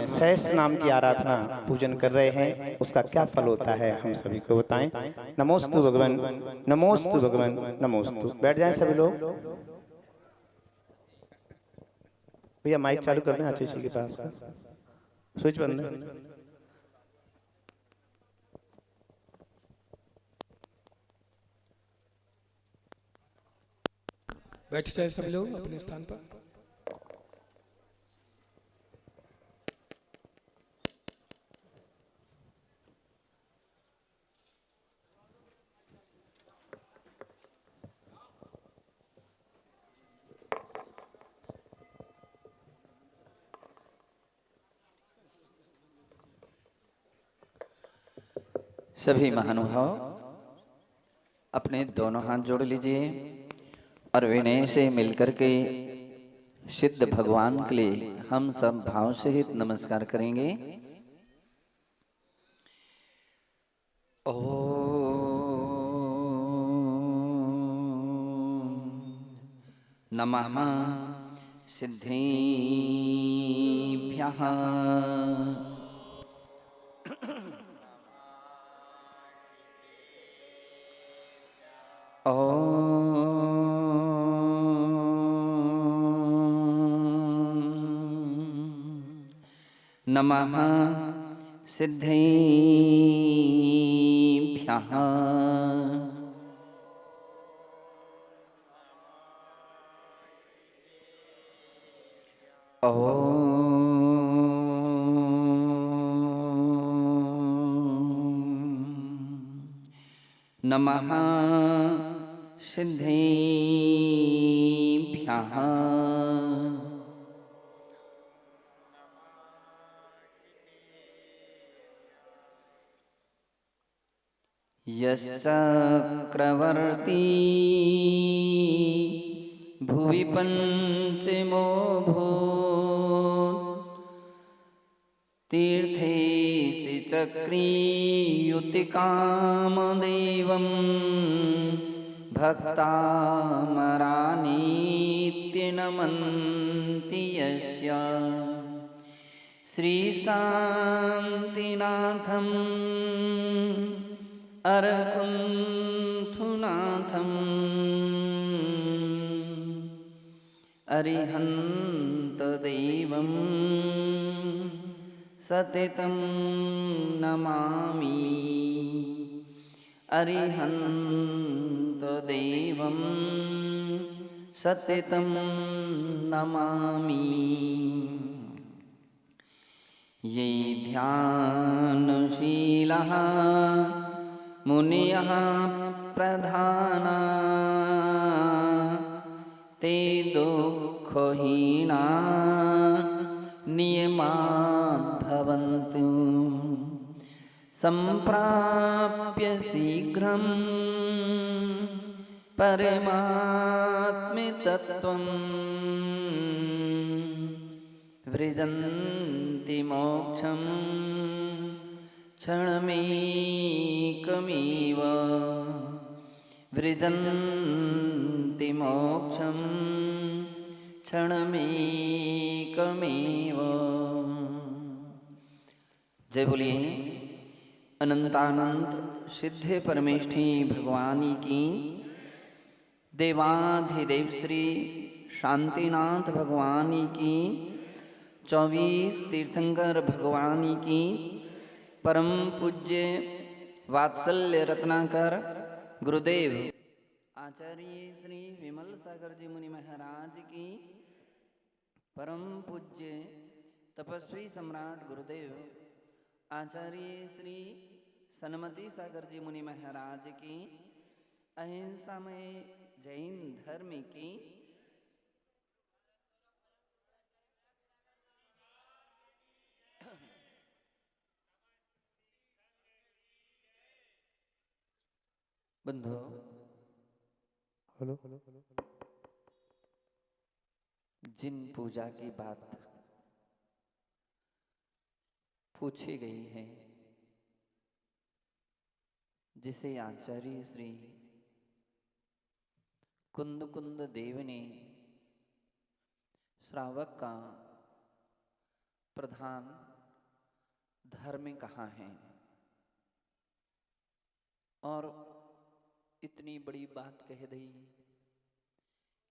में सहस्त्र नाम की आराधना पूजन कर रहे हैं, उसका क्या फल होता है हम सभी को बताएं। नमोस्तु भगवान, नमोस्तु भगवान, नमोस्तु। बैठ जाएं सभी लोग। भैया माइक चालू कर दें आशीष जी के पास का, स्विच बंद है। बैठ जाए सभी लोग अपने स्थान पर। सभी महानुभाव अपने दोनों हाथ जोड़ लीजिए और विनय से मिलकर के सिद्ध भगवान के लिए हम सब भाव सहित नमस्कार करेंगे। ओम नमः सिद्धिभ्यः। नमः सिद्धिभ्यः। नमः सिद्धिभ्यः। यश्चक्रवर्ती भुवि पंचमो भूत् तीर्थेषु चक्रीयुतिकामदेवं भक्तामरानीत्य नमन्ति यस्य श्रीशान्तिनाथम् अरकुंठुनाथम् अरिहन्तदेवं सततं नमामि। अरिहन्तदेवं सततं नमामि। ये ध्यानशीलः मुनियः प्रधाना ते दुःखहीना नियमाद्भवन्तु सम्प्राप्य शीघ्रं परमात्मतत्त्वं व्रजन्ति मोक्षं क्षणमेकमेव। व्रजन्ति मोक्षं क्षणमेकमेव। जय बोलिए अनंतानंत सिद्धे परमेष्ठी भगवानी की। देवाधिदेव श्री शांतिनाथ भगवानी की। 24 तीर्थंकर भगवानी की। परम पूज्य वात्सल्य रत्नाकर गुरुदेव आचार्य श्री विमल सागर जी मुनि महाराज की। परम पूज्य तपस्वी सम्राट गुरुदेव आचार्य श्री सन्मति सागर जी मुनि महाराज की। अहिंसामय जैन धर्म की। बंधु जिन पूजा की बात पूछी गई है, जिसे आचार्य श्री कुंद कुंद देव ने श्रावक का प्रधान धर्म कहाँ है। और इतनी बड़ी बात कह दी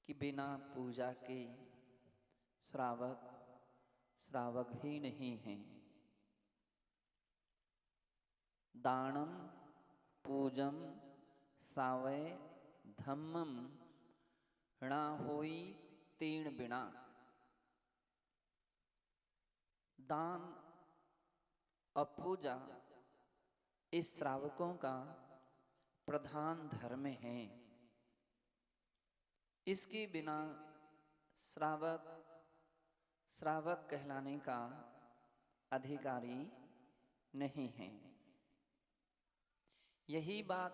कि बिना पूजा के श्रावक ही नहीं है। दानम पूजम सावय धम्मम णा होई तीन बिना। दान और पूजा इस श्रावकों का प्रधान धर्म है। इसके बिना श्रावक कहलाने का अधिकारी नहीं है। यही बात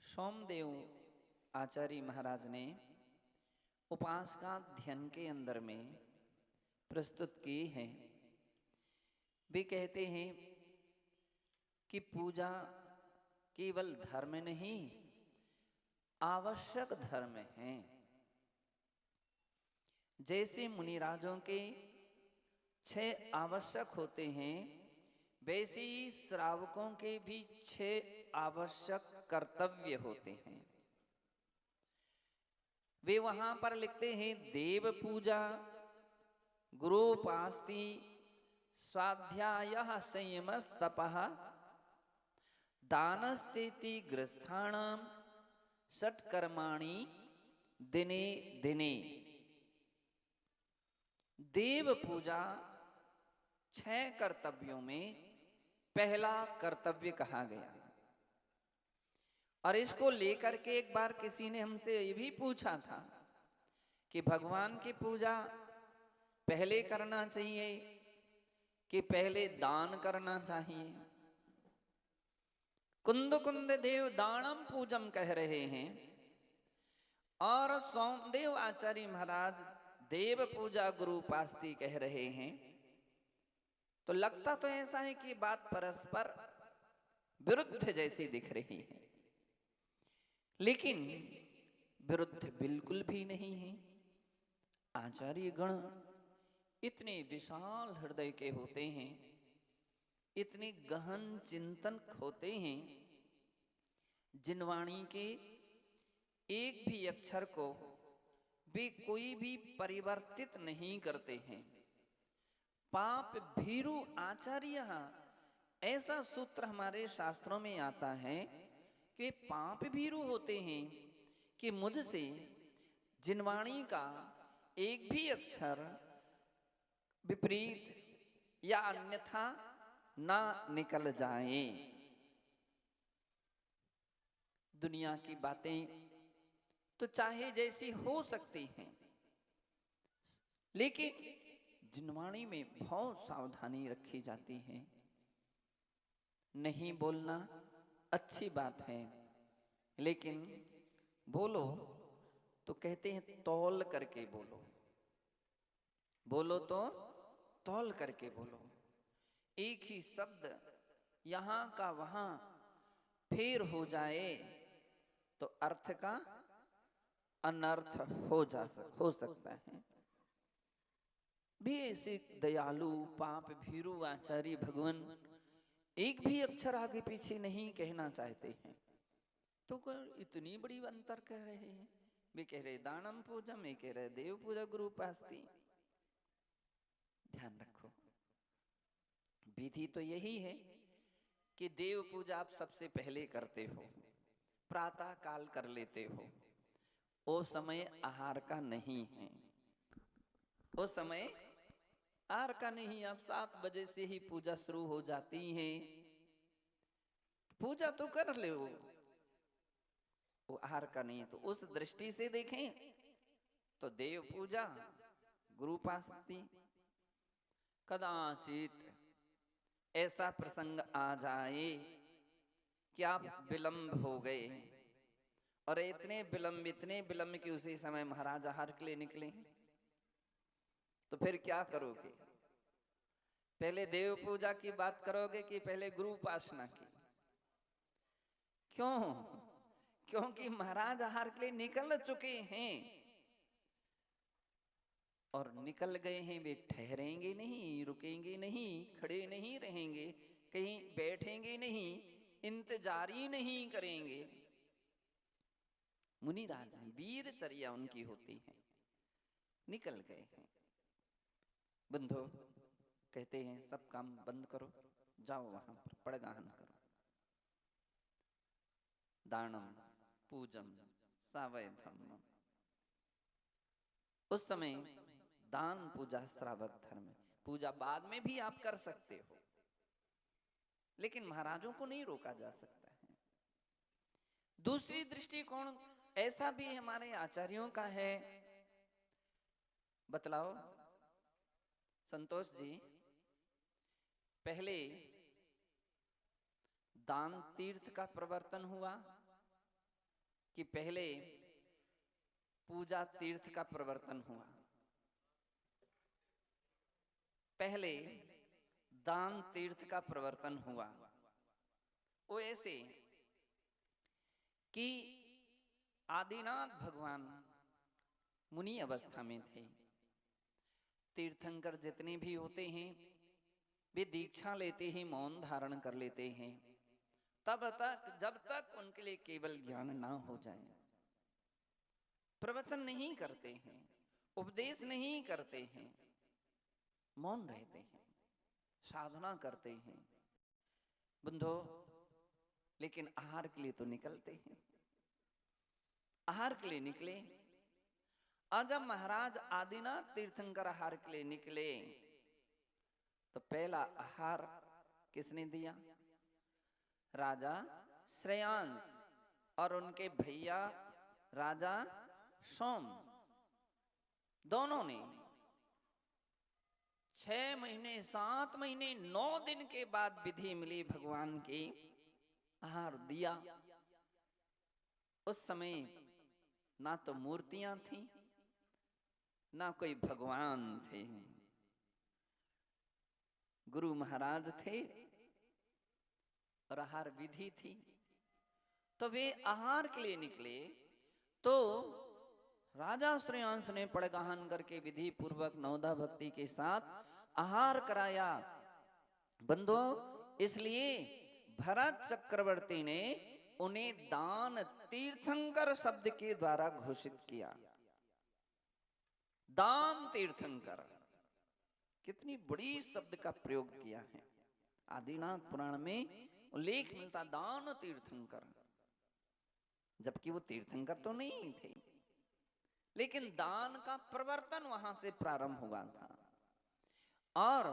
सोमदेव आचार्य महाराज ने उपासकाध्ययन के अंदर में प्रस्तुत की है। वे कहते हैं कि पूजा केवल धर्म नहीं, आवश्यक धर्म है। जैसे मुनिराजों के 6 आवश्यक होते हैं, वैसे ही श्रावकों के भी 6 आवश्यक कर्तव्य होते हैं। वे वहां पर लिखते हैं देव पूजा, गुरुपास्ति, स्वाध्यायः संयमस्तपः, दानश्चेति गृहस्थानां, षट्कर्माणि दिने दिने। देव पूजा 6 कर्तव्यों में पहला कर्तव्य कहा गया। और इसको लेकर के एक बार किसी ने हमसे ये भी पूछा था कि भगवान की पूजा पहले करना चाहिए कि पहले दान करना चाहिए। कुंद देव दानम पूजम कह रहे हैं और सोमदेव आचार्य महाराज देव पूजा गुरुपास्ति कह रहे हैं। तो लगता तो ऐसा है कि बात परस्पर विरुद्ध जैसी दिख रही है, लेकिन विरुद्ध बिल्कुल भी नहीं है। आचार्य गण इतने विशाल हृदय के होते हैं, इतने गहन चिंतन होते हैं, जिनवाणी के एक भी अक्षर को वे कोई भी परिवर्तित नहीं करते हैं। पाप भीरु आचार्य, ऐसा सूत्र हमारे शास्त्रों में आता है कि पाप भीरु होते हैं कि मुझसे जिनवाणी का एक भी अक्षर विपरीत या अन्यथा ना निकल जाए। दुनिया की बातें तो चाहे जैसी हो सकती हैं, लेकिन जिनवाणी में बहुत सावधानी रखी जाती है। नहीं बोलना अच्छी बात है, लेकिन बोलो तो कहते हैं तौल करके बोलो। बोलो तो तौल करके बोलो। एक ही शब्द यहां का वहां फेर हो जाए तो अर्थ का अनर्थ हो सकता है। भी ऐसे दयालु पाप भीरु आचार्य भगवान एक भी अक्षर आगे पीछे नहीं कहना चाहते हैं, तो इतनी बड़ी अंतर कह रहे हैं। वे कह रहे दानम पूजम, ये कह रहे देव पूजा गुरुपास्ति। ध्यान रखो, विधि तो यही है कि देव पूजा आप सबसे पहले करते हो, प्रातः काल कर लेते हो। वो समय आहार का नहीं है, वो समय आहार का नहीं। आप 7 बजे से ही पूजा शुरू हो जाती है, पूजा तो कर ले, वो आहार का नहीं। तो उस दृष्टि से देखें तो देव पूजा गुरुपास्ति। कदाचित ऐसा प्रसंग आ जाए कि आप विलंब हो गए और इतने विलंब कि उसी समय महाराज आहार के लिए निकले, तो फिर क्या करोगे? पहले देव पूजा की बात करोगे कि पहले गुरु उपासना की? क्यों? क्योंकि महाराज आहार के लिए निकल चुके हैं। और निकल गए हैं, वे ठहरेंगे नहीं, रुकेंगे नहीं, खड़े नहीं रहेंगे, कहीं बैठेंगे नहीं, इंतजार ही नहीं करेंगे। मुनिराज हैं, वीरचर्या उनकी होती है, निकल गए हैं। बंधु कहते हैं सब काम बंद करो, जाओ वहां पर पड़गाहन करो। दानम पूजम सावैधम। उस समय दान पूजा श्रावक धर्म है। पूजा बाद में भी आप कर सकते हो, लेकिन महाराजों को नहीं रोका जा सकता है। दूसरी दृष्टिकोण ऐसा भी हमारे आचार्यों का है। बतलाओ संतोष जी, पहले दान तीर्थ का प्रवर्तन हुआ कि पहले पूजा तीर्थ का प्रवर्तन हुआ? पहले दान तीर्थ का प्रवर्तन हुआ। वो ऐसे कि आदिनाथ भगवान मुनि अवस्था में थे। तीर्थंकर जितने भी होते हैं वे दीक्षा लेते ही मौन धारण कर लेते हैं, तब तक जब तक उनके लिए केवल ज्ञान ना हो जाए। प्रवचन नहीं करते हैं, उपदेश नहीं करते हैं, मौन रहते हैं, साधना करते हैं। बंधो, लेकिन आहार के लिए तो निकलते हैं। आहार के लिए निकले। और जब महाराज आदिनाथ तीर्थंकर आहार के लिए निकले तो पहला आहार किसने दिया? राजा श्रेयांश और उनके भैया राजा सोम, दोनों ने 6 महीने 7 महीने 9 दिन के बाद विधि मिली भगवान की, आहार दिया। उस समय ना तो मूर्तियां थी, ना कोई भगवान थे, गुरु महाराज थे और आहार विधि थी। तो वे आहार के लिए निकले तो राजा श्रेयांश ने पड़गाहन करके विधि पूर्वक नवदा भक्ति के साथ आहार कराया। बंधो, इसलिए भरत चक्रवर्ती ने उन्हें दान तीर्थंकर शब्द के द्वारा घोषित किया। दान तीर्थंकर, कितनी बड़ी शब्द का प्रयोग किया है। आदिनाथ पुराण में उल्लेख मिलता दान तीर्थंकर, जबकि वो तीर्थंकर तो नहीं थे, लेकिन दान का प्रवर्तन वहां से प्रारंभ हुआ था। और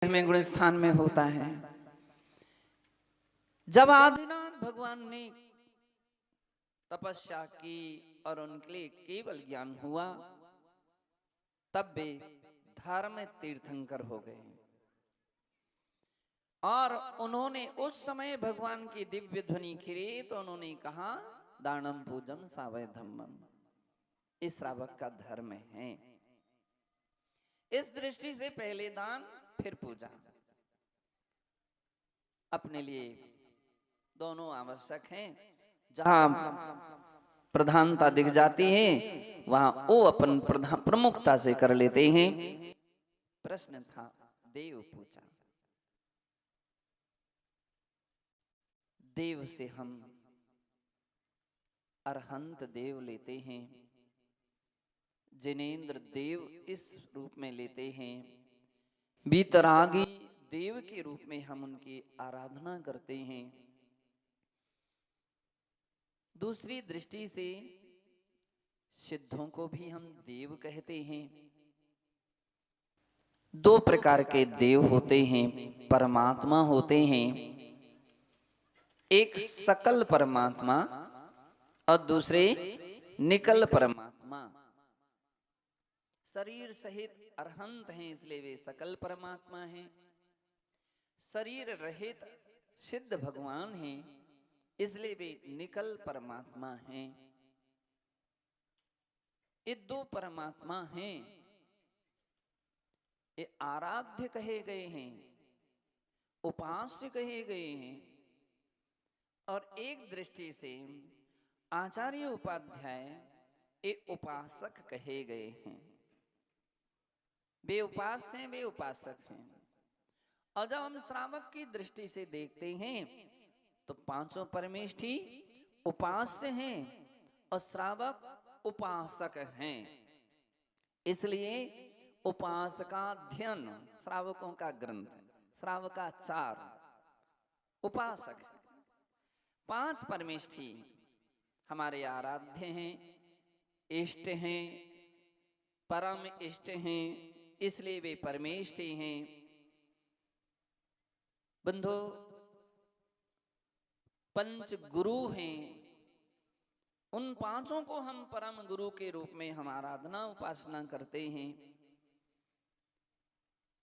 में गुण स्थान में होता है। जब आदिनाथ भगवान ने तपस्या की और उनके लिए केवल ज्ञान हुआ, तब वे धर्म तीर्थंकर हो गए और उन्होंने उस समय भगवान की दिव्य ध्वनि खिरे तो उन्होंने कहा दानम पूजम सावय धम्मम, इस श्रावक का धर्म है। इस दृष्टि से पहले दान फिर पूजा, अपने लिए दोनों आवश्यक हैं। जहां प्रधानता दिख जाती है वहां वो अपन प्रमुखता से कर लेते हैं। प्रश्न था देव पूजा, देव से हम अरहंत देव लेते हैं, जिनेंद्र देव इस रूप में लेते हैं, बीतरागी देव के रूप में हम उनकी आराधना करते हैं। दूसरी दृष्टि से सिद्धों को भी हम देव कहते हैं। दो प्रकार के देव होते हैं, परमात्मा होते हैं, एक सकल परमात्मा और दूसरे निकल परमात्मा। शरीर सहित अरहंत हैं इसलिए वे सकल परमात्मा हैं, शरीर रहित सिद्ध भगवान हैं इसलिए वे निकल परमात्मा हैं। ये दो परमात्मा हैं, ये आराध्य कहे गए हैं, उपास्य कहे गए हैं और एक दृष्टि से आचार्य उपाध्याय ये उपासक कहे गए हैं। वे उपास्य हैं, वे उपासक हैं। और जब हम श्रावक की दृष्टि से देखते हैं तो पांचों परमेष्ठी उपास्य हैं और श्रावक उपासक हैं। इसलिए उपासकाध्ययन श्रावकों का ग्रंथ, श्रावकाचार उपासक। पांच परमेष्ठी हमारे आराध्य हैं, इष्ट हैं, परम इष्ट हैं, इसलिए वे परमेष्ठी हैं। बंधो पंच गुरु हैं, उन पांचों को हम परम गुरु के रूप में हम आराधना उपासना करते हैं।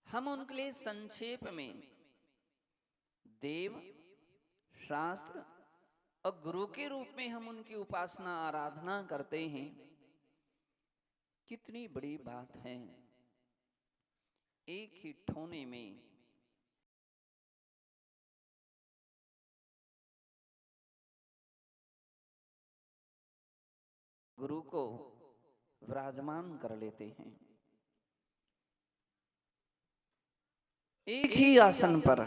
हम उनके लिए संक्षेप में देव, शास्त्र और गुरु के रूप में हम उनकी उपासना आराधना करते हैं। कितनी बड़ी बात है, एक ही ठोने में गुरु को विराजमान कर लेते हैं, एक ही आसन पर,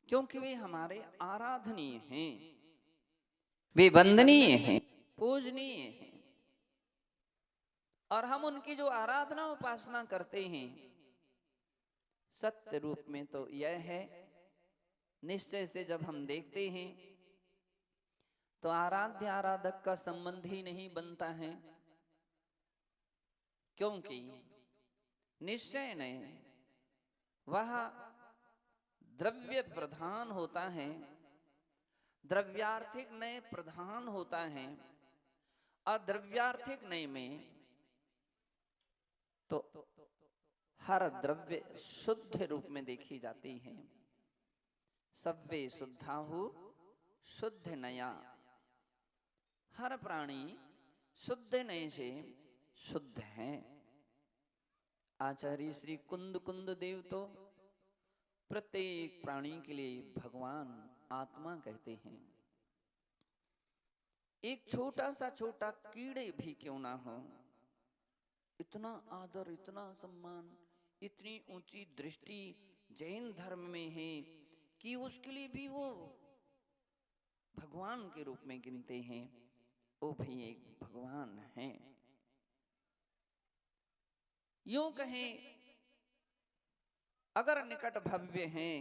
क्योंकि वे हमारे आराधनीय हैं, वे वंदनीय हैं, पूजनीय हैं। और हम उनकी जो आराधना उपासना करते हैं सत्य रूप में तो यह है, निश्चय से जब हम देखते हैं तो आराध्य आराधक का संबंध ही नहीं बनता है, क्योंकि निश्चय ने वह द्रव्य प्रधान होता है, द्रव्यार्थिक नय प्रधान होता है। और द्रव्यार्थिक नय में तो हर द्रव्य शुद्ध रूप में देखी जाती है। सव्वे शुद्धाहु शुद्ध नया, हर प्राणी शुद्ध नय से शुद्ध है। आचार्य श्री कुंद कुंद देव तो प्रत्येक प्राणी के लिए भगवान आत्मा कहते हैं। एक छोटा सा छोटा कीड़े भी क्यों ना हो, इतना आदर, इतना सम्मान, इतनी ऊंची दृष्टि जैन धर्म में है कि उसके लिए भी वो भगवान के रूप में गिनते हैं। वो भी एक भगवान है। यूं कहें अगर निकट भव्य हैं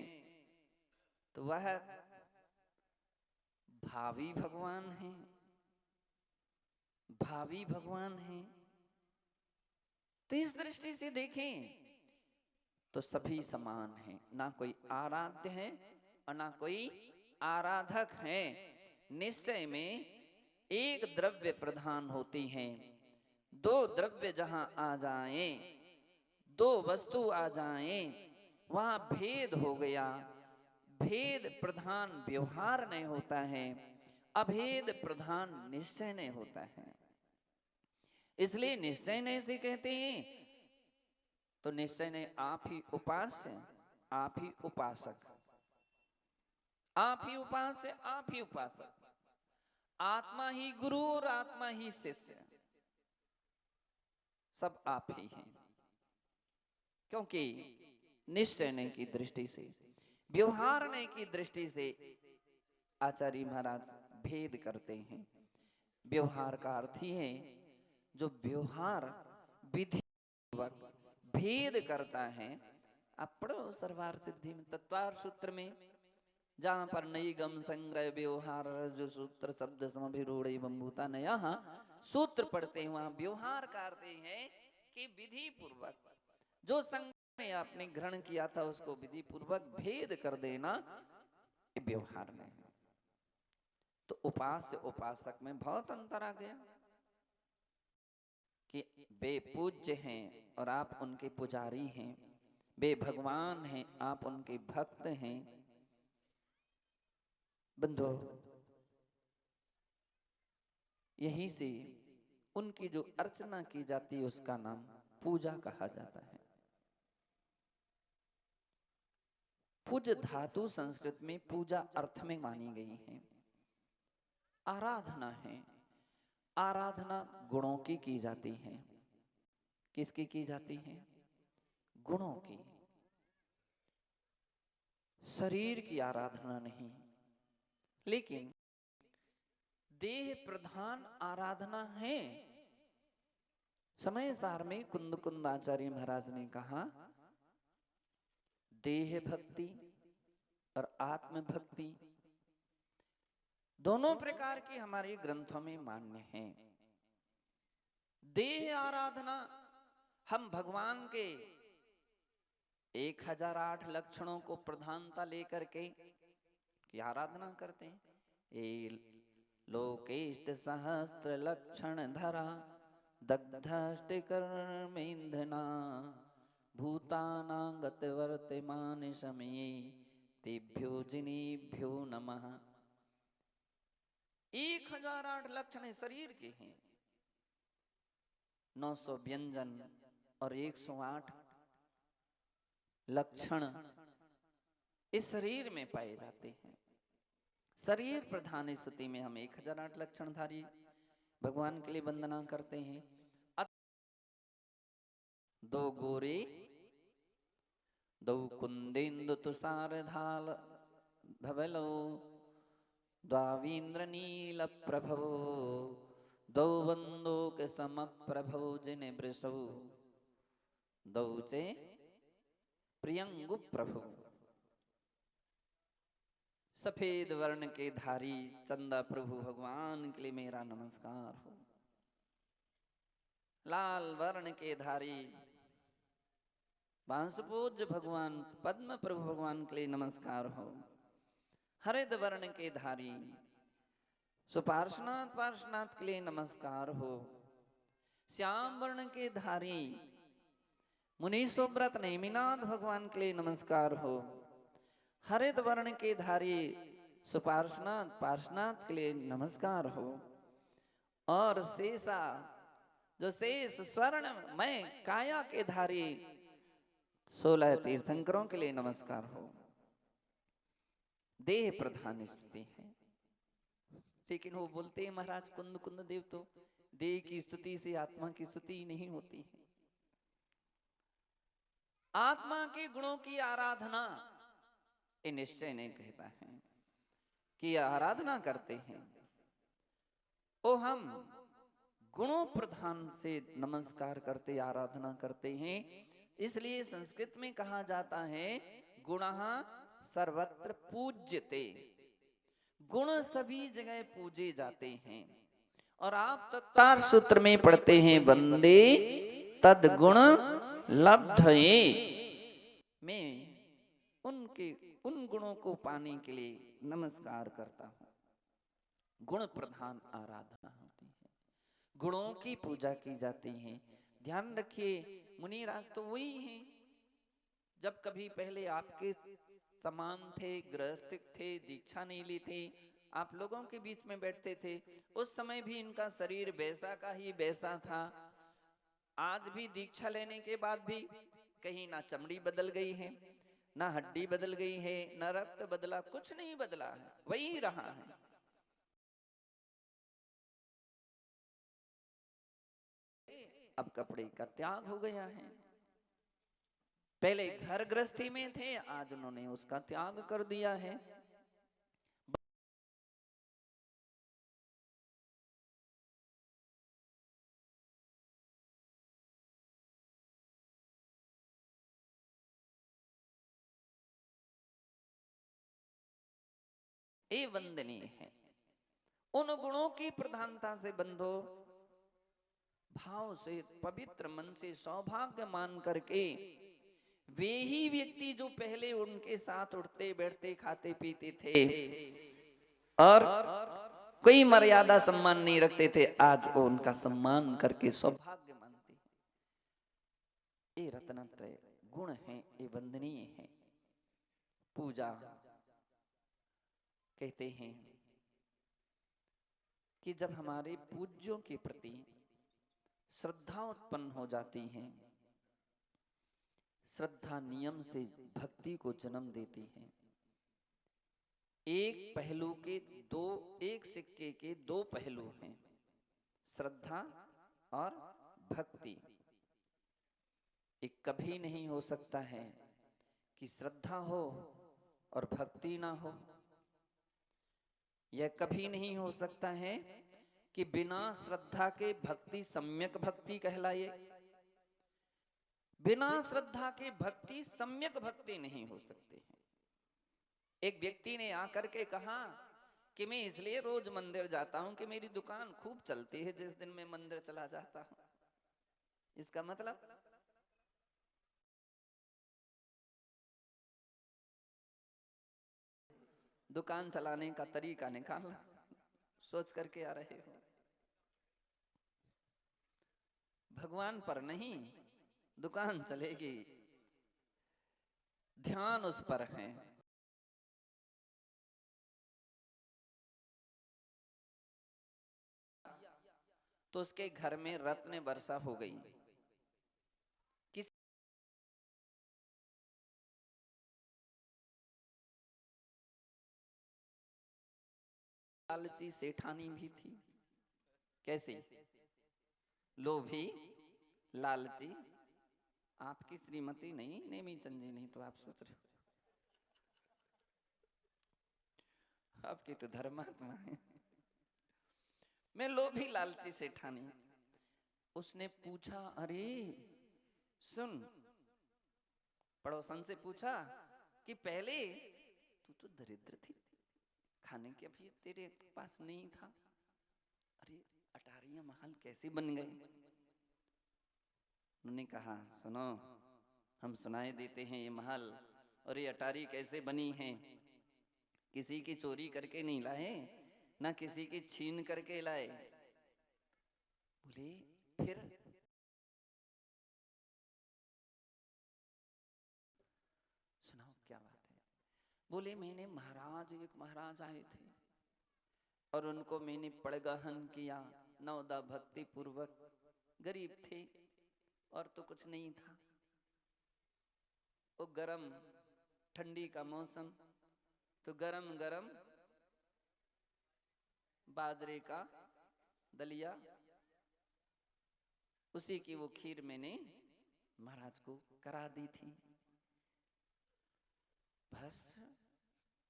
तो वह भावी भगवान हैं, भावी भगवान हैं। तो इस दृष्टि से देखें तो सभी समान हैं, ना कोई आराध्य है और ना कोई आराधक है। निश्चय में एक द्रव्य प्रधान होती हैं, दो द्रव्य जहां आ जाएं, दो वस्तु आ जाएं, वहां भेद हो गया। भेद प्रधान व्यवहार नहीं होता है, अभेद प्रधान निश्चय नहीं होता है। इसलिए निश्चय नहीं से कहते हैं, तो निश्चय ने आप ही उपास्य, आप ही उपासक, आप ही उपास्य, आप ही उपासक, आत्मा ही गुरु और आत्मा ही शिष्य, सब आप ही हैं। क्योंकि निश्चय की दृष्टि से, व्यवहार की दृष्टि से आचार्य महाराज भेद करते हैं। व्यवहार का अर्थ ही है जो व्यवहार विधि पूर्वक भेद करता है। आप पढ़ो सर्वार सिद्धि में तत्वार सूत्र में, जहां पर नई गम संग्रह व्यवहार जो सूत्र शब्द समभिरूढ़ बंबूता नया सूत्र पढ़ते हैं, वहां व्यवहार का अर्थ है कि विधि पूर्वक जो संग्रह में आपने ग्रहण किया था उसको विधि पूर्वक भेद कर देना, ये व्यवहार में है। तो उपास्य उपासक में बहुत अंतर आ गया कि वे पूज्य हैं और आप उनके पुजारी हैं, वे भगवान हैं, आप उनके भक्त हैं। बंधो, यहीं से उनकी जो अर्चना की जाती है उसका नाम पूजा कहा जाता है। पूज धातु संस्कृत में पूजा अर्थ में मानी गई है। आराधना है, आराधना गुणों की जाती है। किसकी की जाती है? गुणों की। शरीर की आराधना नहीं, लेकिन देह प्रधान आराधना है। समय सार में कुंद कुंदाचार्य महाराज ने कहा, देह भक्ति और आत्म भक्ति दोनों प्रकार की हमारे ग्रंथों में मान्य है। देह आराधना हम भगवान के 1008 लक्षणों को प्रधानता लेकर के की आराधना करते हैं। ए लोकेष्ट सहस्त्र लक्षण धरा दग्धष्ट कर्मेंधना भूतानागत वर्तमान समये तेभ्यो जिनेभ्यो नमः। 1008 लक्षण शरीर के हैं, 900 व्यंजन और 108 लक्षण इस शरीर में पाए जाते हैं। शरीर प्रधान स्तुति में हम 1008 लक्षणधारी भगवान के लिए वंदना करते हैं। दो गोरे दो कुंदेन्दु तुषार धाल धवलो द्वावीन्द्र नील प्रभो दो वंदोक सम प्रभो जिन वृषौ दौचे प्रियंगु प्रभु। सफेद वर्ण के धारी चंदा प्रभु भगवान के लिए मेरा नमस्कार हो। लाल वर्ण के धारी बांसपूज्य भगवान पद्म प्रभु भगवान के लिए नमस्कार हो। हरिद वर्ण के धारी सुपार्श्वनाथ पार्श्वनाथ के लिए नमस्कार हो। श्याम वर्ण के धारी मुनीश्व्रत नेमिनाथ भगवान के लिए नमस्कार हो। हरित वर्ण के धारी सुपार्श्वनाथ पार्श्वनाथ के लिए नमस्कार हो। और शेषा जो शेष स्वर्ण में काया के धारी 16 तीर्थंकरों के लिए नमस्कार हो। देह प्रधान स्तुति है, लेकिन वो बोलते हैं महाराज कुंद कुंद देव तो देह की स्तुति से आत्मा की स्तुति नहीं होती है। आत्मा के गुणों की आराधना ये निश्चय नहीं कहता है कि आराधना करते हैं, वो हम गुणों प्रधान से नमस्कार करते आराधना करते हैं। इसलिए संस्कृत में कहा जाता है गुणः सर्वत्र पूज्यते, गुण सभी जगह पूजे जाते हैं। और आप तत्वार सूत्र में पढ़ते हैं वंदे तद गुण लब्धये, मैं उनके उन गुणों को पाने के लिए नमस्कार करता हूँ। गुण प्रधान आराधना होती है, गुणों की पूजा की जाती है। ध्यान रखिए मुनिराज तो वही हैं जब कभी पहले आपके समान थे, गृहस्थ थे, दीक्षा नहीं ली थी, आप लोगों के बीच में बैठते थे, उस समय भी इनका शरीर वैसा का ही वैसा था। आज भी दीक्षा लेने के बाद भी कहीं ना चमड़ी बदल गई है, ना हड्डी बदल गई है, ना रक्त बदला, कुछ नहीं बदला है, वही रहा है। अब कपड़े का त्याग हो गया है। पहले घर गृहस्थी में थे, आज उन्होंने उसका त्याग कर दिया है। ये वंदनीय है। उन गुणों की प्रधानता से बंधो, भाव से, पवित्र मन से, सौभाग्य मान करके वे ही व्यक्ति जो पहले उनके साथ उठते बैठते खाते पीते थे और कोई मर्यादा सम्मान नहीं रखते थे, आज वो उनका सम्मान करके सौभाग्य मानते हैं। ये रत्नत्रय गुण हैं, ये वंदनीय है। पूजा कहते हैं कि जब हमारे पूज्यों के प्रति श्रद्धा उत्पन्न हो जाती है, श्रद्धा नियम से भक्ति को जन्म देती है। एक पहलू के दो, एक सिक्के के दो पहलू हैं, श्रद्धा और भक्ति। एक कभी नहीं हो सकता है कि श्रद्धा हो और भक्ति ना हो। यह कभी नहीं हो सकता है कि बिना श्रद्धा के भक्ति सम्यक भक्ति कहलाए। बिना श्रद्धा के भक्ति सम्यक भक्ति नहीं हो सकती है। एक व्यक्ति ने आकर के कहा कि मैं इसलिए रोज मंदिर जाता हूं कि मेरी दुकान खूब चलती है जिस दिन मैं मंदिर चला जाता हूं। इसका मतलब दुकान चलाने का तरीका निकालना, सोच करके आ रहे हो। भगवान पर नहीं, दुकान चलेगी, ध्यान उस पर है। तो उसके घर में रत्न वर्षा हो गई। किस लालची सेठानी भी थी। कैसी? लोभी, लालची। आपकी श्रीमती नहीं, नेमीचंद जी नहीं, तो आप सोच रहे हो आपकी तो धर्मात्मा है। मैं लोभी लालची सेठानी। उसने पूछा, अरे सुन, पड़ोसन से पूछा कि पहले तू तो दरिद्र थी, खाने के अभी तेरे पास नहीं था, अरे अटारियां महल कैसे बन गए? उन्होंने कहा, सुनो, हम सुनाए देते हैं ये महल और ये अटारी कैसे बनी है। किसी की चोरी करके नहीं लाए, ना किसी की छीन करके लाए। बोले फिर? सुनाओ क्या बात है? बोले मैंने महाराज, एक महाराज आए थे और उनको मैंने पड़गहन किया, नवदा भक्ति पूर्वक। गरीब थे और तो कुछ नहीं था। वो गरम, ठंडी का मौसम, तो गरम गरम बाजरे का दलिया, उसी की वो खीर मैंने महाराज को करा दी थी। बस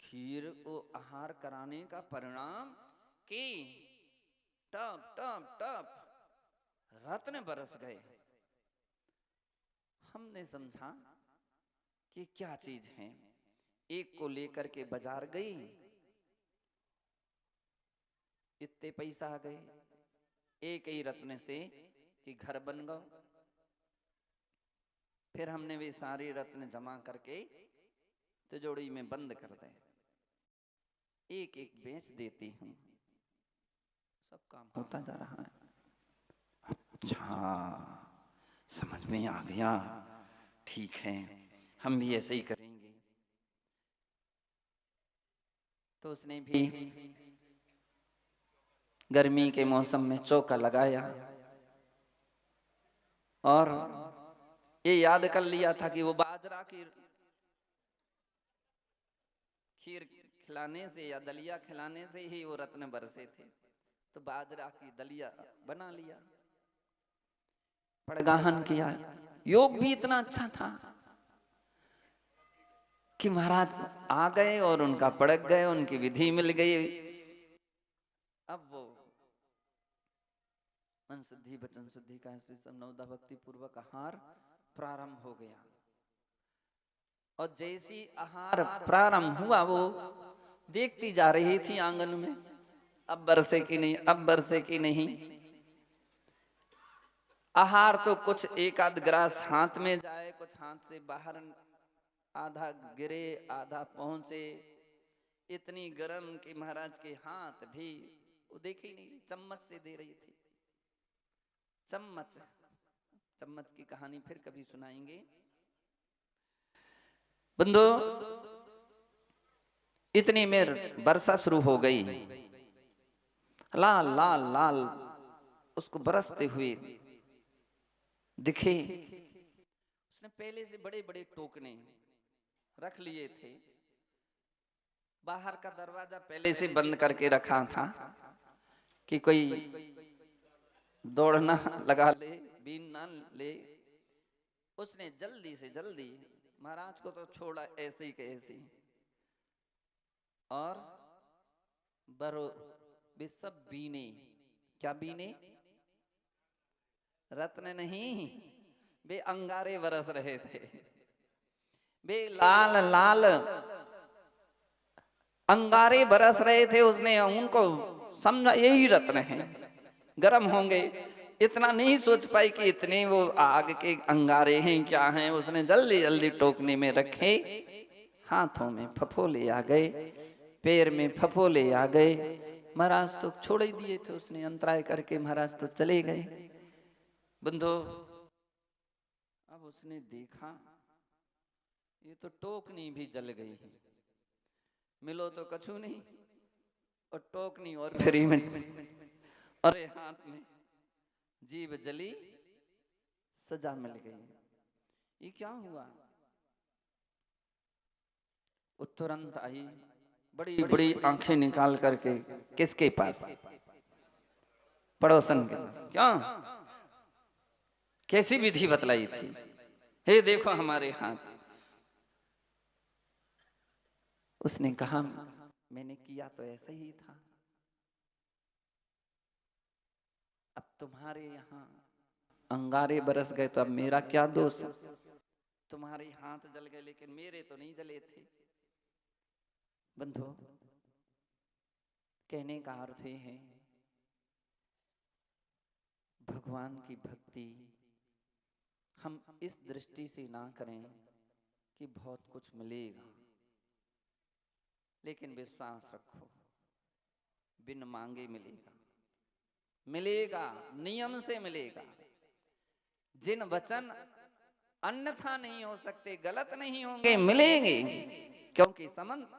खीर को आहार कराने का परिणाम कि टप टप टप रत्न बरस गए। हमने समझा कि क्या चीज है। एक को लेकर के बाजार गई, इतने पैसा आ गए। एक ही रत्न से कि घर बन गया। फिर हमने वे सारे रत्न जमा करके तिजोरी में बंद कर दे, एक एक बेच देती हूँ, सब काम होता जा रहा है। अच्छा, समझ में आ गया, ठीक है, हम भी ऐसे ही करेंगे। तो उसने भी गर्मी के मौसम में चौका लगाया और ये याद कर लिया था कि वो बाजरा की खीर खिलाने से या दलिया खिलाने से ही वो रत्न बरसे थे, तो बाजरा की दलिया बना लिया, पड़गाहन किया। योग भी इतना अच्छा था कि महाराज आ गए और उनका पड़क गए, उनकी विधि मिल गई। अब वो मन शुद्धि वचन शुद्धि का नवदा भक्ति पूर्वक आहार प्रारंभ हो गया। और जैसी आहार प्रारंभ हुआ वो देखती जा रही थी आंगन में, अब बरसे की नहीं, अब बरसे की नहीं। आहार तो कुछ एक आध ग्रास हाथ में जाए, कुछ हाथ से बाहर, आधा गिरे आधा पहुंचे, इतनी गर्म कि महाराज के हाथ भी वो देख ही नहीं, चम्मच से दे रही थी। चम्मच, चम्मच की कहानी फिर कभी सुनाएंगे। बंधु, इतनी में वर्षा शुरू हो गई, लाल लाल लाल उसको बरसते हुए दिखे। उसने पहले से बड़े बड़े टोकने रख लिए थे, बाहर का दरवाजा पहले से बंद करके रखा था कि कोई दौड़ ना लगा ले, बीन ना ले। उसने जल्दी से जल्दी महाराज को तो छोड़ा ऐसे ही के ऐसे, और बरो वे सब बीने, क्या बीने, रत्न नहीं, वे अंगारे बरस रहे थे, वे लाल लाल अंगारे बरस रहे थे। उसने उनको समझा यही रत्न है, गर्म होंगे। इतना नहीं सोच पाई कि इतने वो आग के अंगारे हैं क्या हैं। उसने जल्दी जल्दी टोकने में रखे, हाथों में फफोले आ गए, पैर में फफोले आ गए। महाराज तो छोड़ ही दिए थे, उसने अंतराय करके महाराज तो चले गए। बंधु, अब उसने देखा ये तो टोकनी भी जल गई है, मिलो तो कछु नहीं और टोकनी और फ्री में, अरे हाथ में जीभ जली, सजा मिल गई। ये क्या हुआ? वो तुरंत आई, बड़ी बड़ी आंखें निकाल करके, किसके पास? पड़ोसन के पास। क्या, कैसी विधि बतलाई थी? हे देखो हमारे हाथ। उसने कहा मैंने किया तो ऐसा ही था, अब तुम्हारे यहाँ अंगारे बरस गए तो अब मेरा क्या दोष? तुम्हारे हाथ जल गए लेकिन मेरे तो नहीं जले थे। बंधु, कहने का अर्थ है भगवान की भक्ति हम इस दृष्टि से ना करें कि बहुत कुछ मिलेगा, लेकिन विश्वास रखो बिन मांगे मिलेगा, मिलेगा, नियम से मिलेगा। जिन वचन अन्यथा नहीं हो सकते, गलत नहीं होंगे, मिलेंगे। क्योंकि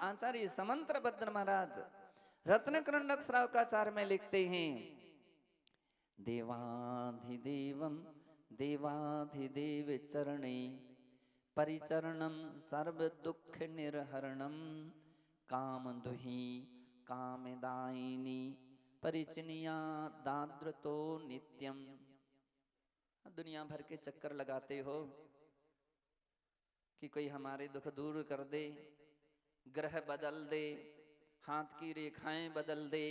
आचार्य समंत्र भद्र महाराज रत्न कृंडक श्रावकाचार्य में लिखते हैं, देवाधिदेवम देवाधिदेव चरणे परिचरणम सर्व दुख निर्हरणम काम दुही कामदायिनी परिचनिया दाद्रतो नित्यम। दुनिया भर के चक्कर लगाते हो कि कोई हमारे दुख दूर कर दे, ग्रह बदल दे, हाथ की रेखाएं बदल दे।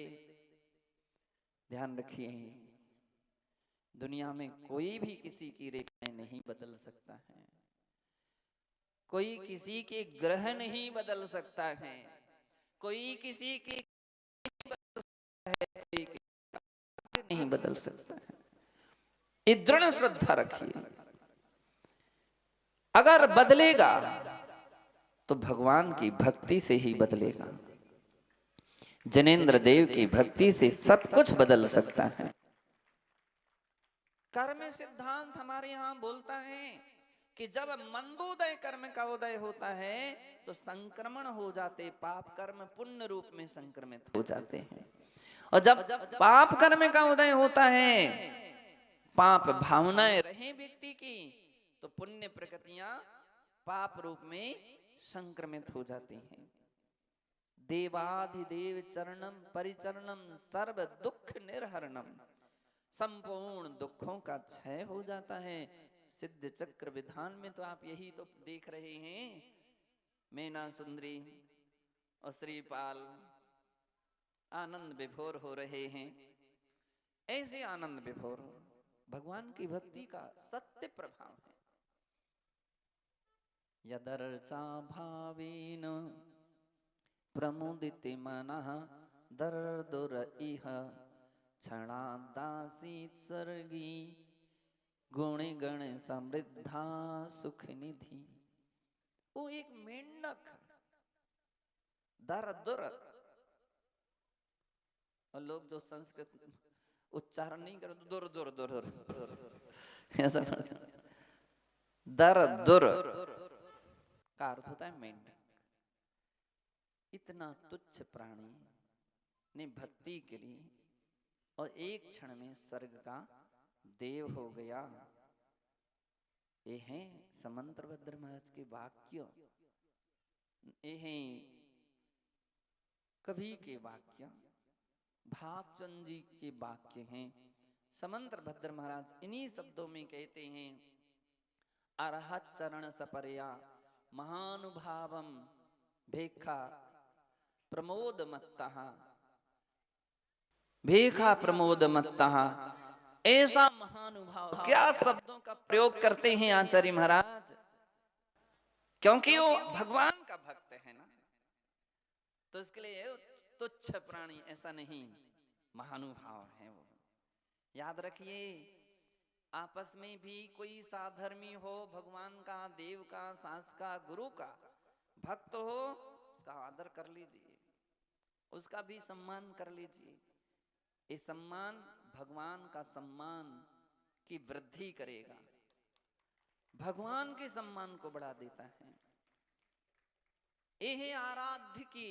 ध्यान रखिए, दुनिया में कोई भी किसी की रेखाएं नहीं बदल सकता है, कोई किसी के ग्रह नहीं बदल सकता है, कोई किसी की नहीं बदल सकता है। ये दृढ़ श्रद्धा रखिए। अगर बदलेगा तो भगवान की भक्ति से ही बदलेगा। जिनेंद्र देव की भक्ति से सब कुछ बदल सकता है। कर्म सिद्धांत हमारे यहाँ बोलता है कि जब मंदोदय कर्म का उदय होता है तो संक्रमण हो जाते, पाप कर्म पुण्य रूप में संक्रमित हो जाते हैं। और जब पाप कर्म का उदय होता है, पाप भावनाएं रहे व्यक्ति की, तो पुण्य प्रकृतियां पाप रूप में संक्रमित हो जाती हैं। देवाधिदेव चरणम परिचरणम सर्व दुख निर्हरणम, संपूर्ण दुखों का क्षय हो जाता है। सिद्ध चक्र विधान में तो आप यही तो देख रहे हैं, मैना सुंदरी और श्रीपाल आनंद विभोर हो रहे हैं। ऐसे आनंद विभोर भगवान की भक्ति का सत्य प्रभाव है। यदर्चा भावेन प्रमुदिते मनः दर्दुर इह क्षणादासीत सर्गी गुण गण समृद्धा सुख निधि। वो एक मेंढक दर्दुर, और लोग जो संस्कृत उच्चारण नहीं करते दुर दुर दुर दुर ऐसा दर्दुर का अर्थ होता है मेंढक। इतना तुच्छ प्राणी ने भक्ति के लिए और एक क्षण में स्वर्ग का देव हो गया। ये हैं समंतभद्र महाराज के वाक्य, ये हैं कवि के वाक्य, भागचंद जी के वाक्य हैं। समंतभद्र महाराज इन्हीं शब्दों में कहते हैं, अरहत चरण सपर्या महानुभावम भेखा प्रमोद मत्तः, भेखा प्रमोद मत्तः। ऐसा महानुभाव, क्या शब्दों का प्रयोग करते हैं आचार्य महाराज, क्योंकि वो भगवान का भक्त है ना, तो इसके लिए तुच्छ प्राणी ऐसा नहीं, महानुभाव है वो। याद रखिए, आपस में भी कोई साधर्मी हो, भगवान का, देव का, शास्त्र का, गुरु का भक्त हो, उसका आदर कर लीजिए, उसका भी सम्मान कर लीजिए। ये सम्मान भगवान का सम्मान की वृद्धि करेगा, भगवान के सम्मान को बढ़ा देता है। यह आराध्य की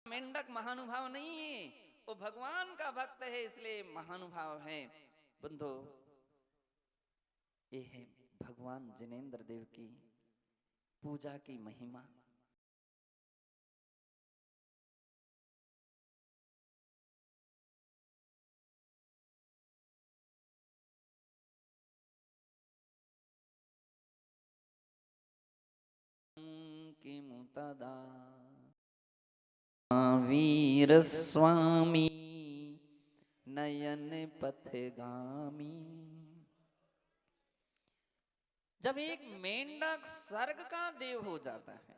मेंढक महानुभाव नहीं है, वो भगवान का भक्त है, इसलिए महानुभाव है। बंधु, ये है भगवान जिनेंद्र देव की पूजा की महिमा। कि मुतदा वीर स्वामी नयन पथगामी। जब एक मेंढक स्वर्ग का देव हो जाता है,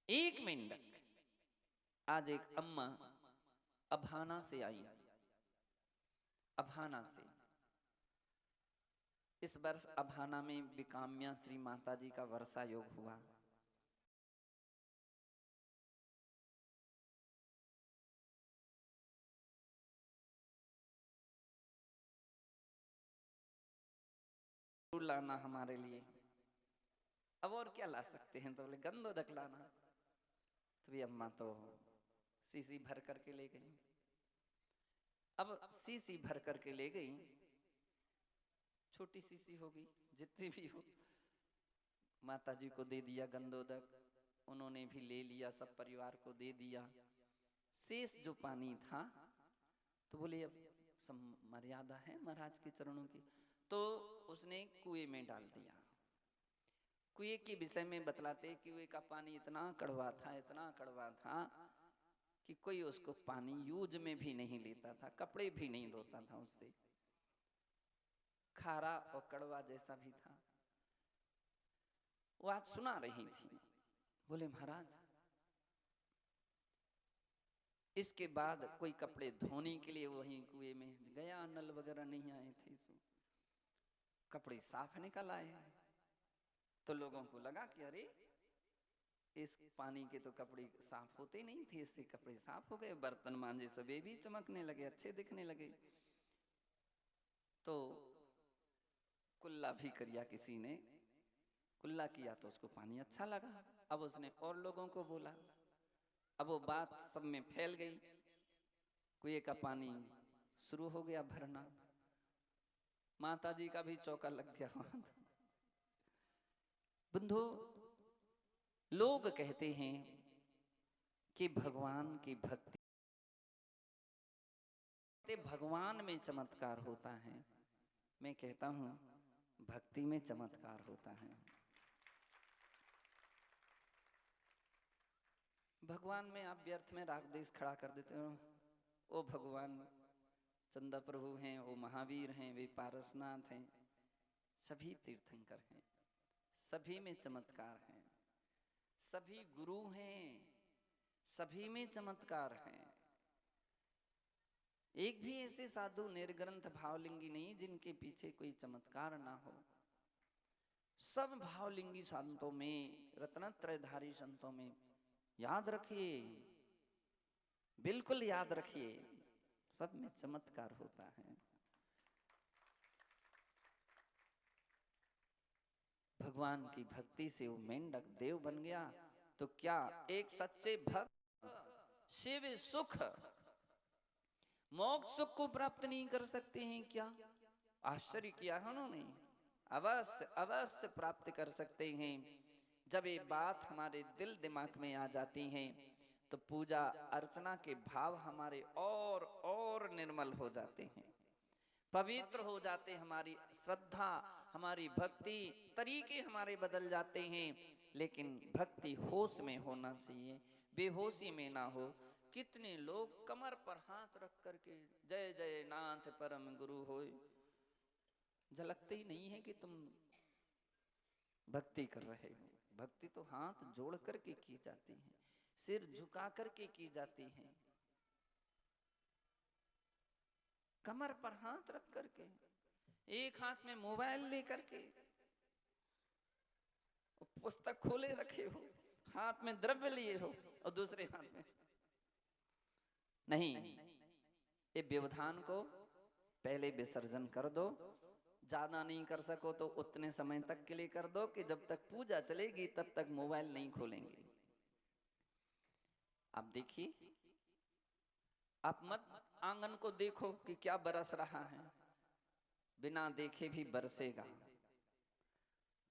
एक मेंढक। आज एक अम्मा अभाना से आई, अभाना से। इस वर्ष अभाना में विकाम्या श्री माता जी का वर्षा योग हुआ। लाना हमारे लिए, अब और क्या ला सकते हैं, तो बोले गंधोदक लाना। तो भी अम्मा तो सीसी भर करके ले गई। अब सीसी भर करके ले गई, छोटी सीसी होगी जितनी भी हो, माता जी को दे दिया गंधोदक, उन्होंने भी ले लिया, सब परिवार को दे दिया। शेष जो पानी था तो बोले अब मर्यादा है महाराज के चरणों की, तो उसने कुएं में डाल दिया। कुएं के विषय में बतलाते कि कुएं का पानी इतना कड़वा था, इतना कड़वा था कि कोई उसको पानी यूज में भी नहीं लेता था, कपड़े भी नहीं धोता था उससे, खारा और कड़वा जैसा भी था। वो आज सुना रही थी, बोले महाराज इसके बाद कोई कपड़े धोने के लिए वहीं कुएं में गया, नल वगैरह नहीं आए थे, कपड़े साफ निकल आए। तो लोगों को लगा कि अरे इस पानी के तो कपड़े साफ होते नहीं थे, इससे कपड़े साफ हो गए, बर्तन मांजे सुबह भी चमकने लगे, अच्छे दिखने लगे। तो कुल्ला भी किया किसी ने, कुल्ला किया तो उसको पानी अच्छा लगा, अब उसने और लोगों को बोला, अब वो बात सब में फैल गई, कुएं का पानी शुरू हो गया भरना, माता जी का भी चौका लग गया वहां। बंधु, लोग कहते हैं कि भगवान की भक्ति, भगवान में चमत्कार होता है। मैं कहता हूं भक्ति में चमत्कार होता है। भगवान में आप व्यर्थ में राग देश खड़ा कर देते हो। ओ भगवान चंदा प्रभु हैं, वो महावीर हैं, वे पारसनाथ हैं, सभी तीर्थंकर हैं, सभी में चमत्कार हैं, सभी गुरु हैं, सभी में चमत्कार हैं। एक भी ऐसे साधु निर्ग्रंथ भावलिंगी नहीं जिनके पीछे कोई चमत्कार ना हो। सब भावलिंगी संतों में, रत्नत्रयधारी संतों में, याद रखिए, बिल्कुल याद रखिए, सब में चमत्कार होता है। भगवान की भक्ति से वो मेंढक देव बन गया, तो क्या एक सच्चे भक्त शिव सुख मोक्ष सुख को प्राप्त नहीं कर सकते हैं क्या? आश्चर्य किया है उन्होंने। अवश्य अवश्य प्राप्त कर सकते हैं। जब ये बात हमारे दिल दिमाग में आ जाती हैं तो पूजा अर्चना के भाव हमारे और निर्मल हो जाते हैं, पवित्र हो जाते, हमारी श्रद्धा, हमारी भक्ति, तरीके हमारे बदल जाते हैं। लेकिन भक्ति होश में होना चाहिए, बेहोशी में ना हो। कितने लोग कमर पर हाथ रख करके जय जय नाथ परम गुरु होए, झलकते ही नहीं है कि तुम भक्ति कर रहे हो। भक्ति तो हाथ जोड़ करके की जाती है, सिर झुका करके की जाती है, कमर पर हाथ रख करके, एक हाथ में मोबाइल लेकर के, पुस्तक खोले रखे हो, हाथ में द्रव्य लिए हो और दूसरे हाथ में नहीं। ये व्यवधान को पहले विसर्जन कर दो। ज्यादा नहीं कर सको तो उतने समय तक के लिए कर दो कि जब तक पूजा चलेगी तब तक मोबाइल नहीं खोलेंगे। आप देखिए, आप मत आंगन को देखो कि क्या बरस रहा है, बिना देखे भी बरसेगा,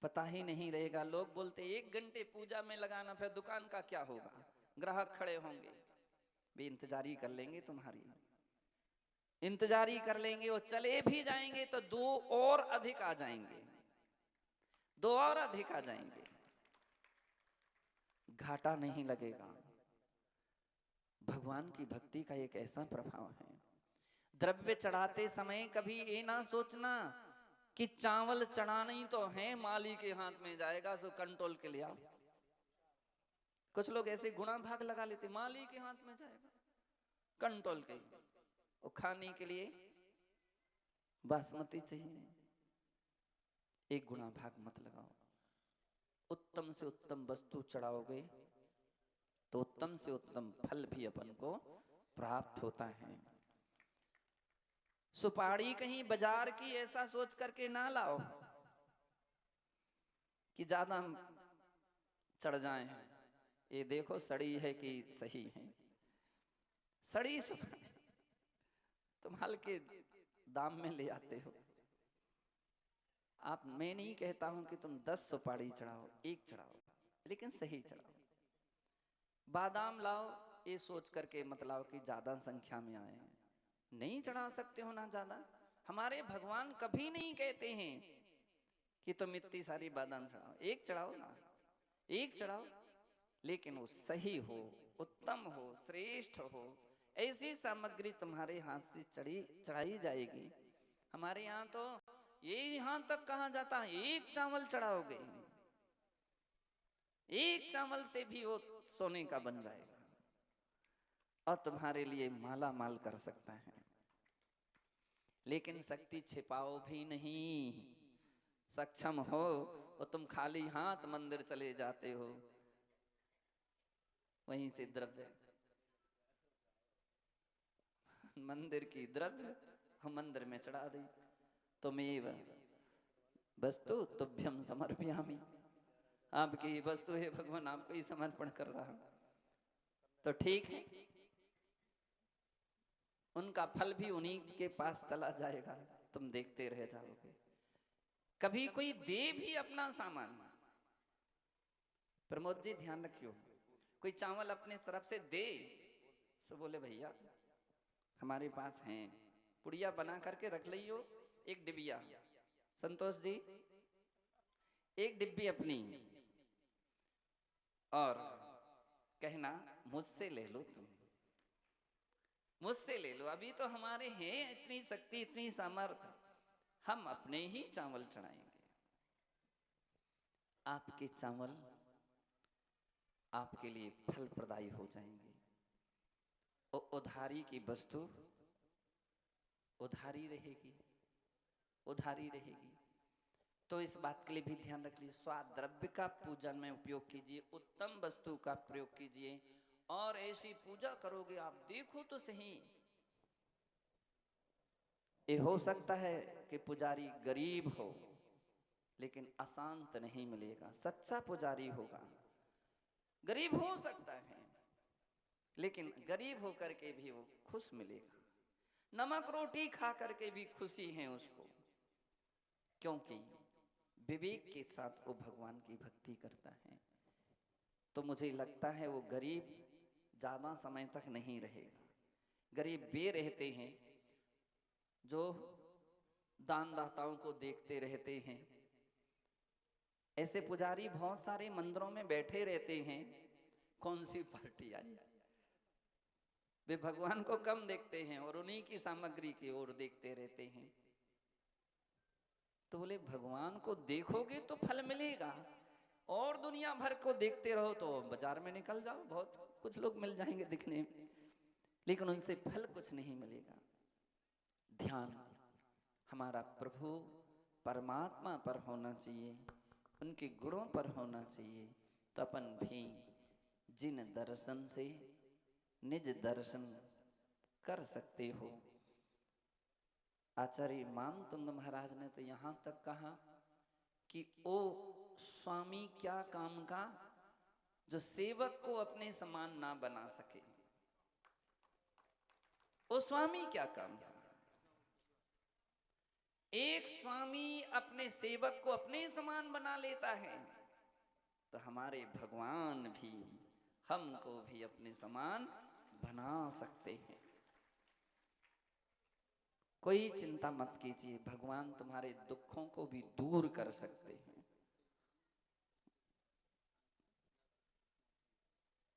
पता ही नहीं रहेगा। लोग बोलते 1 घंटे पूजा में लगाना, फिर दुकान का क्या होगा, ग्राहक खड़े होंगे, भी इंतजारी कर लेंगे, तुम्हारी इंतजारी कर लेंगे, और चले भी जाएंगे तो 2 और अधिक आ जाएंगे, 2 और अधिक आ जाएंगे, घाटा नहीं लगेगा। भगवान की भक्ति का एक ऐसा प्रभाव है। द्रव्य चढ़ाते समय कभी ये ना सोचना कि चावल चढ़ाना ही तो है, माली के हाथ में जाएगा, सो कंट्रोल के लिए आओ। कुछ लोग ऐसे गुणा भाग लगा लेते, माली के हाथ में जाएगा, कंट्रोल के, और खाने के लिए बासमती चाहिए। एक गुणा भाग मत लगाओ। उत्तम से उत्तम वस्तु चढ़ाओगे तो उत्तम से उत्तम फल भी अपन को प्राप्त होता है। सुपारी कहीं बाजार की ऐसा सोच करके ना लाओ कि ज्यादा चढ़ जाए, ये देखो सड़ी है कि सही है। सड़ी सुपारी तुम हल्के दाम में ले आते हो। आप, मैं नहीं कहता हूं कि तुम 10 सुपारी चढ़ाओ, 1 चढ़ाओ, लेकिन सही चढ़ाओ। बादाम लाओ, ये सोच करके मत लाओ कि ज्यादा संख्या में आए हैं, नहीं चढ़ा सकते हो ना ज्यादा। हमारे भगवान कभी नहीं कहते हैं कि तुम इतनी सारी बादाम चढ़ाओ, एक चढ़ाओ ना, एक चढ़ाओ, लेकिन वो सही हो, उत्तम हो, श्रेष्ठ हो, ऐसी सामग्री तुम्हारे हाथ से चढ़ाई जाएगी। हमारे यहाँ तो ये यहाँ तक कहा जाता है एक चावल चढ़ाओगे, एक चावल से भी वो सोने का बन जाएगा और तुम्हारे लिए माला माल कर सकता है। लेकिन शक्ति छिपाओ भी नहीं, सक्षम हो और तुम खाली हाथ मंदिर चले जाते हो, वहीं से द्रव्य, मंदिर की द्रव्य हम मंदिर में चढ़ा दे। तुमेव वस्तु तुभ्यम समर्पयामि, आपकी वस्तु है भगवान, आपको ही समर्पण कर रहा हूं। तो ठीक है, उनका फल भी उन्हीं के पास चला जाएगा, तुम देखते रह जाओगे। कभी कोई दे भी अपना सामान, प्रमोद जी ध्यान रखियो, कोई चावल अपने तरफ से दे, सो बोले भैया हमारे पास हैं, पुड़िया बना करके रख लियो, एक डिबिया, संतोष जी एक डिब्बी अपनी, और कहना मुझसे ले लो, तुम मुझसे ले लो, अभी तो हमारे हैं इतनी शक्ति, इतनी सामर्थ्य, हम अपने ही चावल चढ़ाएंगे। आपके चावल आपके लिए फल प्रदायी हो जाएंगे। और उधारी की वस्तु उधारी रहेगी, उधारी रहेगी। तो इस बात के लिए भी ध्यान रख लीजिए, स्वाद्रव्य का पूजन में उपयोग कीजिए, उत्तम वस्तु का प्रयोग कीजिए, और ऐसी पूजा करोगे आप देखो तो सही। ये हो सकता है कि पुजारी गरीब हो लेकिन अशांत नहीं मिलेगा, सच्चा पुजारी होगा। गरीब हो सकता है लेकिन गरीब होकर के भी वो खुश मिलेगा, नमक रोटी खा करके भी खुशी है उसको, क्योंकि विवेक के साथ वो भगवान की भक्ति करता है। तो मुझे लगता है वो गरीब ज्यादा समय तक नहीं रहेगा। गरीब वे रहते हैं जो दान दाताओं को देखते रहते हैं। ऐसे पुजारी बहुत सारे मंदिरों में बैठे रहते हैं, कौन सी पार्टी आई, वे भगवान को कम देखते हैं और उन्हीं की सामग्री की ओर देखते रहते हैं। तो बोले भगवान को देखोगे तो फल मिलेगा, और दुनिया भर को देखते रहो तो बाजार में निकल जाओ, बहुत कुछ लोग मिल जाएंगे दिखने में, लेकिन उनसे फल कुछ नहीं मिलेगा। ध्यान हमारा प्रभु परमात्मा पर होना चाहिए, उनके गुणों पर होना चाहिए। तो अपन भी जिन दर्शन से निज दर्शन कर सकते हो। आचार्य मानतुंग महाराज ने तो यहां तक कहा कि ओ स्वामी क्या काम का जो सेवक को अपने समान ना बना सके। ओ स्वामी क्या काम का, एक स्वामी अपने सेवक को अपने समान बना लेता है, तो हमारे भगवान भी हमको भी अपने समान बना सकते हैं। कोई चिंता मत कीजिए, भगवान तुम्हारे दुखों को भी दूर कर सकते हैं।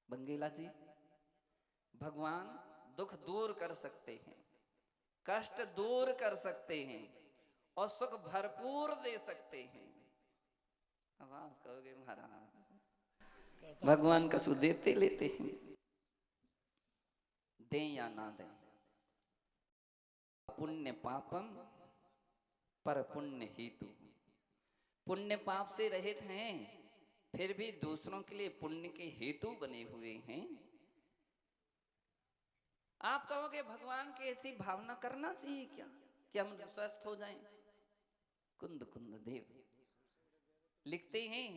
बंगेला जी, भगवान दुख दूर कर सकते हैं, कष्ट दूर कर सकते हैं और सुख भरपूर दे सकते हैं। अब आप कहोगे महाराज भगवान कछु देते लेते हैं, दें या ना दें, पुण्य पापम पर पुण्य हेतु, पुण्य पाप से रहित हैं फिर भी दूसरों के लिए पुण्य के हेतु बने हुए हैं। आप कहोगे भगवान की ऐसी भावना करना चाहिए क्या कि हम स्वस्थ हो जाएं। कुंद कुंद देव लिखते हैं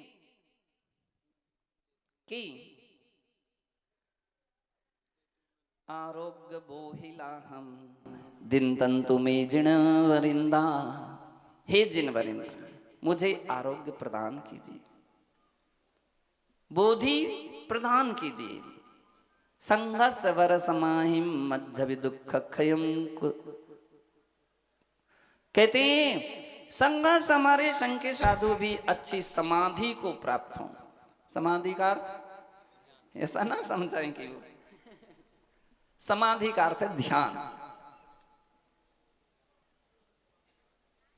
कि आरोग्य बोहिला हम दिन तंतु में जिन वरिंदा, हे जिन वरिंद्र मुझे आरोग्य प्रदान कीजिए, बोधि प्रदान कीजिए, संघस वर समाहिम मज्जवि दुख खयम। कहते हैं संघर्ष हमारे संघ के साधु भी अच्छी समाधि को प्राप्त हों। समाधि का अर्थ ऐसा ना समझाएं कि वो समाधि का अर्थ है ध्यान।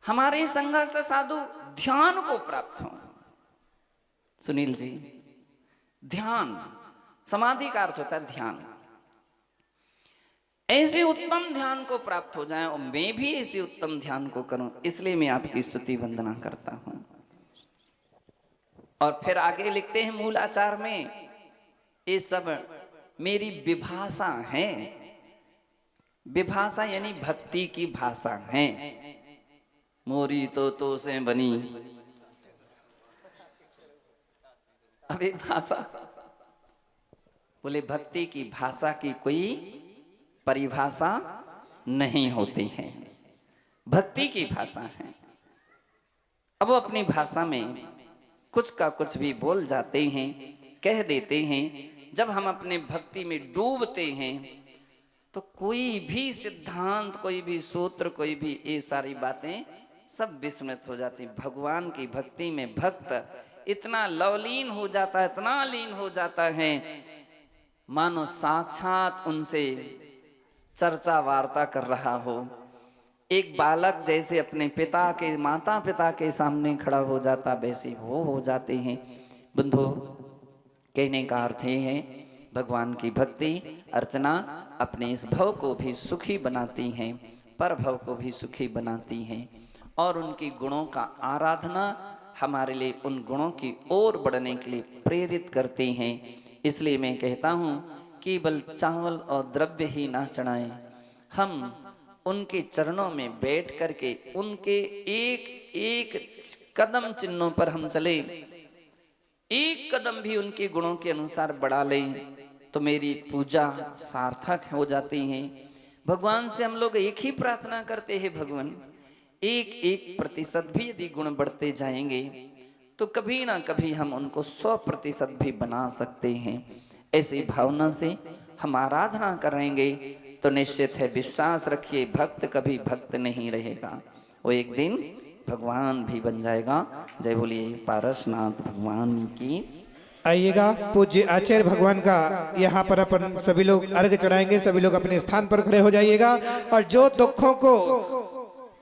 हमारे संघर्ष साधु ध्यान को प्राप्त हों। सुनील जी, ध्यान, समाधि का अर्थ होता है ध्यान। ऐसे उत्तम ध्यान को प्राप्त हो जाए और मैं भी ऐसे उत्तम ध्यान को करूं, इसलिए मैं आपकी स्तुति वंदना करता हूं। और फिर आगे लिखते हैं मूल आचार में, ये सब मेरी विभाषा है। विभाषा यानी भक्ति की भाषा है। मोरी तो से बनी अभी भाषा, बोले भक्ति की भाषा की कोई परिभाषा नहीं होती है, भक्ति की भाषा है। अब वो अपनी भाषा में कुछ का कुछ भी बोल जाते हैं, कह देते हैं। जब हम अपने भक्ति में डूबते हैं तो कोई भी सिद्धांत, कोई भी सूत्र, कोई भी ये सारी बातें सब विस्मृत हो जाती। भगवान की भक्ति में भक्त इतना लवलीन हो जाता है, इतना लीन हो जाता है, मानो साक्षात उनसे चर्चा वार्ता कर रहा हो। एक बालक जैसे अपने पिता के, माता पिता के सामने खड़ा हो जाता, वैसे वो हो जाते हैं। बंधु, कहने का अर्थ ये है, भगवान की भक्ति अर्चना अपने इस भव को भी सुखी बनाती हैं, पर भव को भी सुखी बनाती हैं। और उनकी गुणों का आराधना हमारे लिए उन गुणों की ओर बढ़ने के लिए प्रेरित करती हैं। इसलिए मैं कहता हूँ, केवल चावल और द्रव्य ही ना चढ़ाएं, हम उनके चरणों में बैठ करके उनके एक एक कदम चिन्हों पर हम चले, एक कदम भी उनके गुणों के अनुसार बढ़ा लें तो मेरी पूजा सार्थक हो जाती है। भगवान से हम लोग एक ही प्रार्थना करते हैं, भगवान 1% भी यदि गुण बढ़ते जाएंगे तो कभी ना कभी हम उनको 100% भी बना सकते हैं। ऐसी भावना से हम आराधना करेंगे तो निश्चित है, विश्वास रखिए, भक्त कभी भक्त नहीं रहेगा, वो एक दिन भगवान भी बन जाएगा। जय बोलिए पारसनाथ भगवान की। आइएगा, पूज्य आचार्य भगवान का यहाँ पर अपन सभी लोग अर्घ चढ़ाएंगे। सभी लोग अपने स्थान पर खड़े हो जाइएगा। और जो दुखों को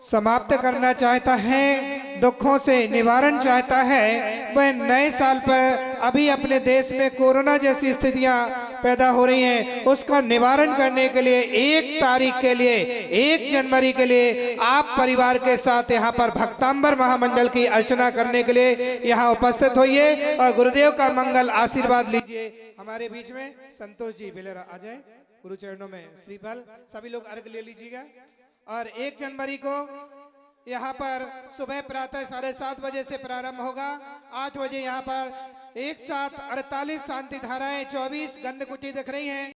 समाप्त करना चाहता है, दुखों से निवारण चाहता है, वह नए साल पर अभी अपने देश में कोरोना जैसी स्थितियां पैदा हो रही हैं, उसका निवारण करने के लिए 1 तारीख के लिए, 1 जनवरी के लिए आप परिवार के साथ यहाँ पर भक्तांबर महामंडल की अर्चना करने के लिए यहाँ उपस्थित होइए और गुरुदेव का मंगल आशीर्वाद लीजिए। हमारे बीच में संतोष जी बिलेरा आ जाए, गुरु चरणों में श्रीफल सभी लोग अर्घ ले लीजिएगा। और 1 जनवरी को यहाँ पर सुबह प्रातः 7:30 बजे से प्रारंभ होगा। 8 बजे यहाँ पर 1 साथ 48 शांति धाराएं, 24 गंध कुटी दिख रही हैं।